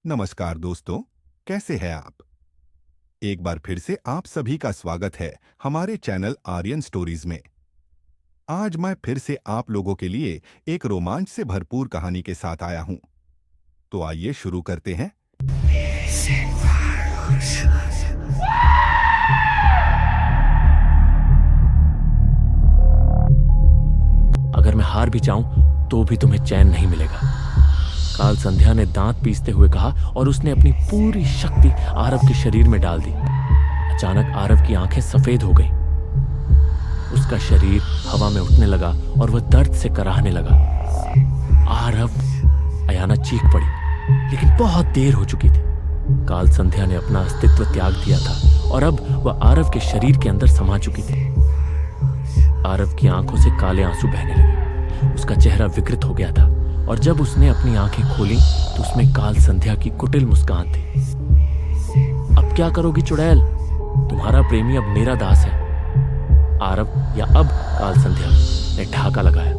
नमस्कार दोस्तों, कैसे हैं आप? एक बार फिर से आप सभी का स्वागत है हमारे चैनल आर्यन स्टोरीज में। आज मैं फिर से आप लोगों के लिए एक रोमांच से भरपूर कहानी के साथ आया हूं। तो आइए शुरू करते हैं। अगर मैं हार भी जाऊं तो भी तुम्हें चैन नहीं मिलेगा, काल संध्या ने दांत पीसते हुए कहा और उसने अपनी पूरी शक्ति आरव के शरीर में डाल दी। अचानक आरव की आंखें सफेद हो गईं। उसका शरीर हवा में उठने लगा और वह दर्द से कराहने लगा। आरव! अयाना चीख पड़ी, लेकिन बहुत देर हो चुकी थी। काल संध्या ने अपना अस्तित्व त्याग दिया था और अब वह आरव के शरीर के अंदर समा चुकी थी। आरव की आंखों से काले आंसू बहने लगे। उसका चेहरा विकृत हो गया था और जब उसने अपनी आंखें खोली तो उसमें काल संध्या की कुटिल मुस्कान थी। अब क्या करोगी चुड़ैल? तुम्हारा प्रेमी अब मेरा दास है। आरव या अब काल संध्या ने ठहाका लगाया।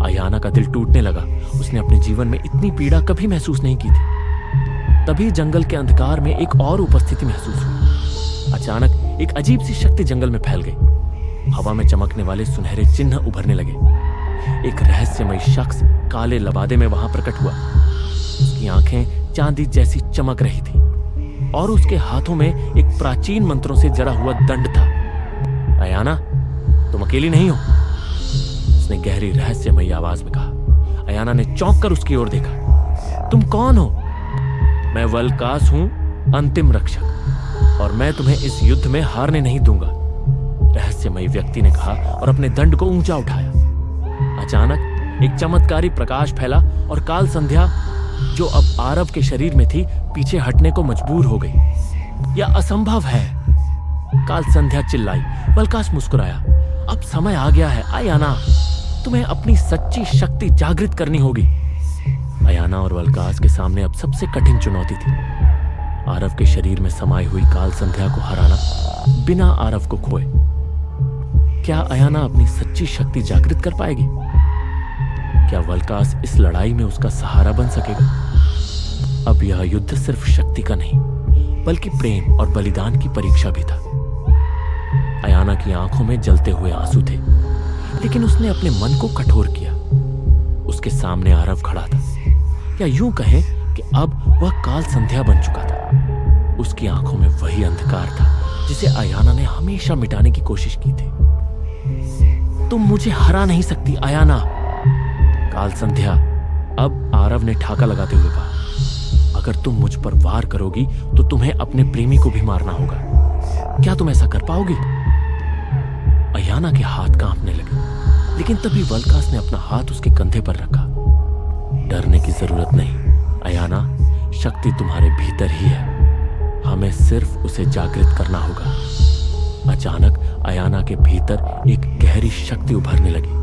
अयाना का दिल टूटने लगा। उसने अपने जीवन में इतनी पीड़ा कभी महसूस नहीं की थी। तभी जंगल के अंधकार में एक और उपस्थिति महसूस हुई। अचानक एक अजीब सी शक्ति जंगल में फैल गई। हवा में चमकने वाले सुनहरे चिन्ह उभरने लगे। एक रहस्यमय शख्स काले लबादे में वहां प्रकट हुआ। उसकी आंखें चांदी जैसी चमक रही थी और उसके हाथों में एक प्राचीन मंत्रों से जड़ा हुआ दंड था। अयाना, तुम अकेली नहीं हो, उसने गहरी रहस्यमयी आवाज में कहा। अयाना ने चौंक कर उसकी ओर देखा। तुम कौन हो? मैं वल्कास हूं, अंतिम रक्षक, और मैं तुम्हें इस युद्ध में हारने नहीं दूंगा, रहस्यमयी व्यक्ति ने कहा और अपने दंड को ऊंचा उठाया। अचानक एक चमत्कारी प्रकाश फैला और काल संध्या, जो अब आरव के शरीर में थी, पीछे हटने को मजबूर हो गई। यह असंभव है, काल संध्या चिल्लाई। वल्कास मुस्कुराया। अब समय आ गया है अयाना, तुम्हें अपनी सच्ची शक्ति जागृत करनी होगी। अयाना और वल्कास के सामने अब सबसे कठिन चुनौती थी। आरव के शरीर में समाई हुई काल संध्या को हराना बिना आरव को खोए। क्या अयाना अपनी सच्ची शक्ति जागृत कर पाएगी? क्या वल्कास इस लड़ाई में उसका सहारा बन सकेगा? अब यह युद्ध सिर्फ शक्ति का नहीं, बल्कि प्रेम और बलिदान की परीक्षा भी था। अयाना की आंखों में जलते हुए आंसू थे, लेकिन उसने अपने मन को कठोर किया। उसके सामने आरव खड़ा था, या यूं कहें कि अब वह काल संध्या बन चुका था। उसकी आंखों में वही अंधकार था जिसे अयाना ने हमेशा मिटाने की कोशिश की थी। तुम मुझे हरा नहीं सकती अयाना, काल संध्या, अब आरव ने ठाका लगाते हुए कहा। अगर तुम मुझ पर वार करोगी तो तुम्हें अपने प्रेमी को भी मारना होगा। क्या तुम ऐसा कर पाओगी? अयाना के हाथ कांपने लगे, लेकिन तभी वल्कास ने अपना हाथ उसके कंधे पर रखा। डरने की जरूरत नहीं अयाना, शक्ति तुम्हारे भीतर ही है, हमें सिर्फ उसे जागृत करना होगा। अचानक अयाना के भीतर एक गहरी शक्ति उभरने लगी।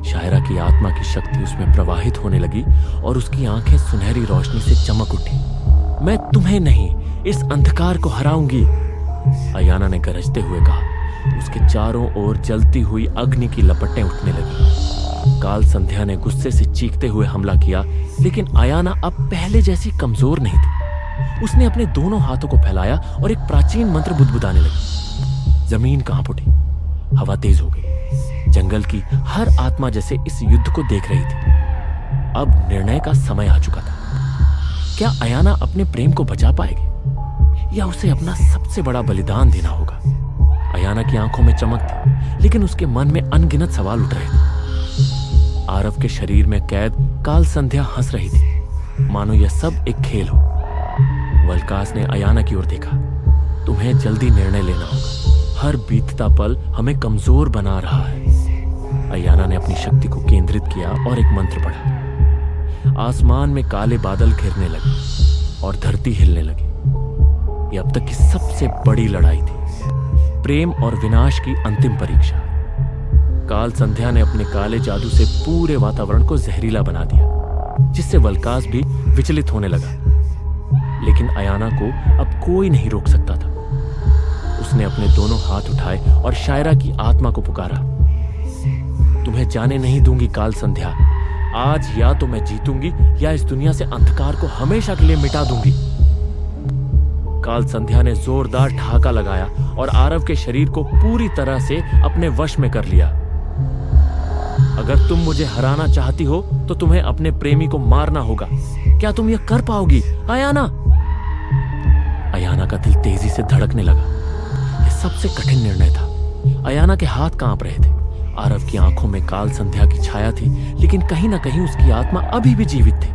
शायरा की आत्मा की शक्ति उसमें प्रवाहित होने लगी और उसकी आंखें सुनहरी रोशनी से चमक उठी। मैं तुम्हें नहीं, इस अंधकार को हराऊंगी, अयाना ने गरजते हुए कहा। उसके चारों ओर जलती हुई अग्नि की लपटें उठने लगी। काल संध्या ने गुस्से से चीखते हुए हमला किया, लेकिन अयाना अब पहले जैसी कमजोर नहीं थी। उसने अपने दोनों हाथों को फैलाया और एक प्राचीन मंत्र बुदबुदाने लगी। जमीन कांप उठी, हवा तेज हो गई। जंगल की हर आत्मा जैसे इस युद्ध को देख रही थी। अब निर्णय का समय आ चुका था। क्या अयाना अपने प्रेम को बचा पाएगी, या उसे अपना सबसे बड़ा बलिदान देना होगा? अयाना की आंखों में चमक थी, लेकिन उसके मन में अनगिनत सवाल उठ रहे थे। आरव के शरीर में कैद काल संध्या हंस रही थी, मानो यह सब एक खेल हो। वल्कास ने अयाना की ओर देखा। तुम्हें जल्दी निर्णय लेना होगा, हर बीतता पल हमें कमजोर बना रहा है। अयाना ने अपनी शक्ति को केंद्रित किया और एक मंत्र पढ़ा। आसमान में काले बादल घिरने लगे और धरती हिलने लगी। यह अब तक की सबसे बड़ी लड़ाई थी, प्रेम और विनाश की अंतिम परीक्षा। काल संध्या ने अपने काले जादू से पूरे वातावरण को जहरीला बना दिया, जिससे वल्कास भी विचलित होने लगा। लेकिन अयाना को अब कोई नहीं रोक सकता था। उसने अपने दोनों हाथ उठाए और शायरा की आत्मा को पुकारा। तुम्हें जाने नहीं दूंगी काल संध्या, आज या तो मैं जीतूंगी या इस दुनिया से अंधकार को हमेशा के लिए मिटा दूंगी। काल संध्या ने जोरदार ठहाका लगाया और आरव के शरीर को पूरी तरह से अपने वश में कर लिया। अगर तुम मुझे हराना चाहती हो तो तुम्हें अपने प्रेमी को मारना होगा। क्या तुम यह कर पाओगी, अयाना? अयाना का दिल तेजी से धड़कने लगा। यह सबसे कठिन निर्णय था। अयाना के हाथ कांप रहे थे। आरव की आंखों में काल संध्या की छाया थी, लेकिन कहीं ना कहीं उसकी आत्मा अभी भी जीवित थी।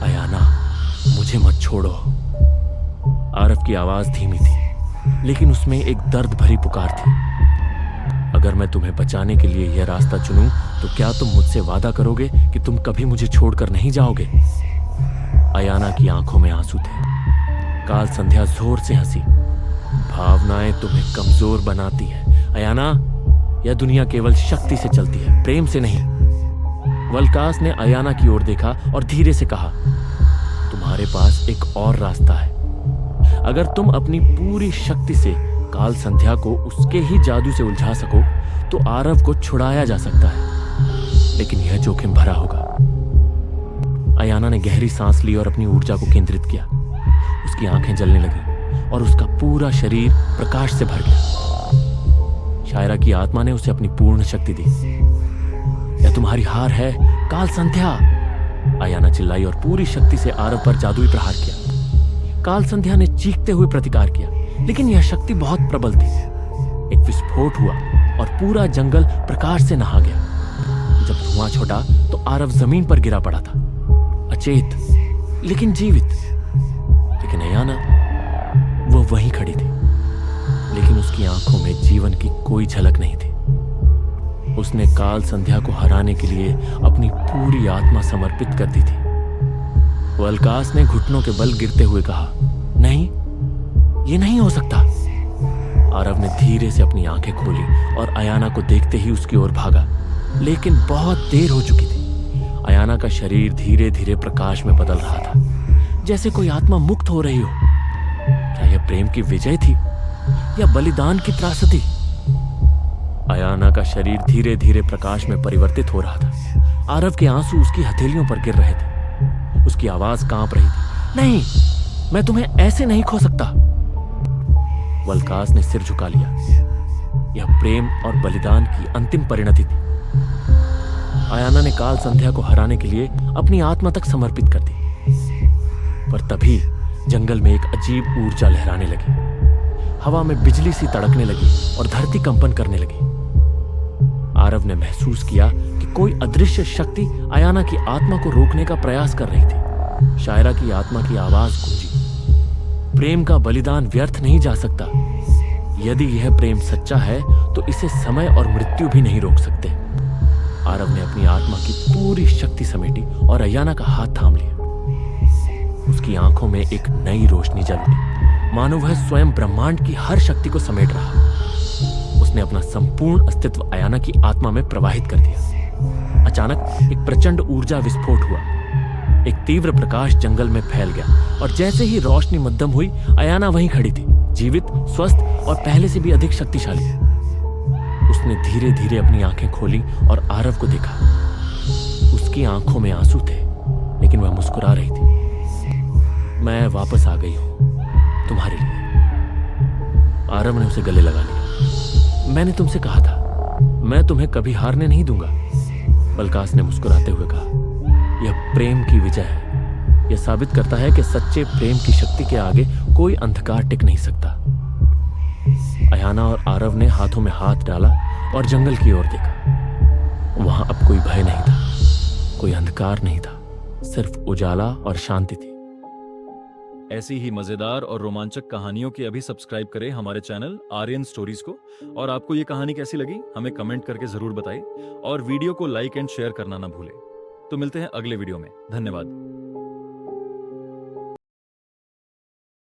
अयाना, मुझे मत छोड़ो। आरव की आवाज धीमी थी, लेकिन उसमें एक दर्द भरी पुकार थी। अगर मैं तुम्हें बचाने के लिए यह रास्ता चुनूं, तो क्या तुम मुझसे वादा करोगे कि तुम कभी मुझे छोड़कर नहीं जाओगे? अयाना की आंखों में आंसू थे। काल संध्या जोर से हंसी। भावनाएं तुम्हें कमजोर बनाती है अयाना। यह दुनिया केवल शक्ति से चलती है, प्रेम से नहीं। वल्कास ने अयाना की ओर देखा और धीरे से कहा, तुम्हारे पास एक और रास्ता है। अगर तुम अपनी पूरी शक्ति से काल संध्या को उसके ही जादू से उलझा सको तो आरव को छुड़ाया जा सकता है, लेकिन यह जोखिम भरा होगा। अयाना ने गहरी सांस ली और अपनी ऊर्जा को केंद्रित किया। उसकी आंखें जलने लगीं और उसका पूरा शरीर प्रकाश से भर गया। शायरा की आत्मा ने उसे अपनी पूर्ण शक्ति दी। यह तुम्हारी हार है काल संध्या, अयाना चिल्लाई और पूरी शक्ति से आरव पर जादुई प्रहार किया। काल संध्या ने चीखते हुए प्रतिकार किया, लेकिन यह शक्ति बहुत प्रबल थी। एक विस्फोट हुआ और पूरा जंगल प्रकाश से नहा गया। जब धुआं छोटा तो आरव जमीन पर गिरा पड़ा था, अचेत लेकिन जीवित। लेकिन अयाना, वो वहीं खड़ी थी, लेकिन उसकी आंखों में जीवन की कोई झलक नहीं थी। उसने काल संध्या को हराने के लिए अपनी पूरी आत्मा समर्पित कर दी थी। वल्कास ने घुटनों के बल गिरते हुए कहा, नहीं, ये नहीं हो सकता। आरव ने धीरे से अपनी आंखें खोली और अयाना को देखते ही उसकी ओर भागा, लेकिन बहुत देर हो चुकी थी। अयाना का शरीर धीरे धीरे प्रकाश में बदल रहा था, जैसे कोई आत्मा मुक्त हो रही हो। क्या यह प्रेम की विजय थी या बलिदान की त्रासदी? अयाना का शरीर धीरे धीरे प्रकाश में परिवर्तित हो रहा था। आरव के आंसू उसकी हथेलियों पर गिर रहे थे। उसकी आवाज कांप रही थी, नहीं, मैं तुम्हें ऐसे नहीं खो सकता। वल्कास ने सिर झुका लिया। यह प्रेम और बलिदान की अंतिम परिणति थी। अयाना ने काल संध्या को हराने के लिए अपनी आत्मा तक समर्पित कर दी। पर तभी जंगल में एक अजीब ऊर्जा लहराने लगी। हवा में बिजली सी तड़कने लगी और धरती कंपन करने लगी। आरव ने महसूस किया कि कोई अदृश्य शक्ति अयाना की आत्मा को रोकने का प्रयास कर रही थी। शायरा की आत्मा की आवाज गूंजी, प्रेम का बलिदान व्यर्थ नहीं जा सकता। यदि यह प्रेम सच्चा है तो इसे समय और मृत्यु भी नहीं रोक सकते। आरव ने अपनी आत्मा की पूरी शक्ति समेटी और अयाना का हाथ थाम लिया। उसकी आंखों में एक नई रोशनी जल उठी, मानो वह स्वयं ब्रह्मांड की हर शक्ति को समेट रहा। उसने अपना संपूर्ण अस्तित्व अयाना की आत्मा में प्रवाहित कर दिया। अचानक एक प्रचंड ऊर्जा विस्फोट हुआ। एक तीव्र प्रकाश जंगल में फैल गया और जैसे ही रोशनी मध्यम हुई, अयाना वहीं खड़ी थी, जीवित, स्वस्थ और पहले से भी अधिक शक्तिशाली। उसने धीरे धीरे अपनी आंखें खोली और आरव को देखा। उसकी आंखों में आंसू थे, लेकिन वह मुस्कुरा रही थी। मैं वापस आ गई हूं तुम्हारे लिए। आरव ने उसे गले लगा लिया। मैंने तुमसे कहा था, मैं तुम्हें कभी हारने नहीं दूंगा। वल्कास ने मुस्कुराते हुए कहा, यह प्रेम की विजय है। यह साबित करता है कि सच्चे प्रेम की शक्ति के आगे कोई अंधकार टिक नहीं सकता। अयाना और आरव ने हाथों में हाथ डाला और जंगल की ओर देखा। वहां अब कोई भय नहीं था, कोई अंधकार नहीं था, सिर्फ उजाला और शांति थी। ऐसी ही मजेदार और रोमांचक कहानियों के अभी सब्सक्राइब करें हमारे चैनल आर्यन स्टोरीज को। और आपको ये कहानी कैसी लगी हमें कमेंट करके जरूर बताइए और वीडियो को लाइक एंड शेयर करना ना भूलें। तो मिलते हैं अगले वीडियो में। धन्यवाद।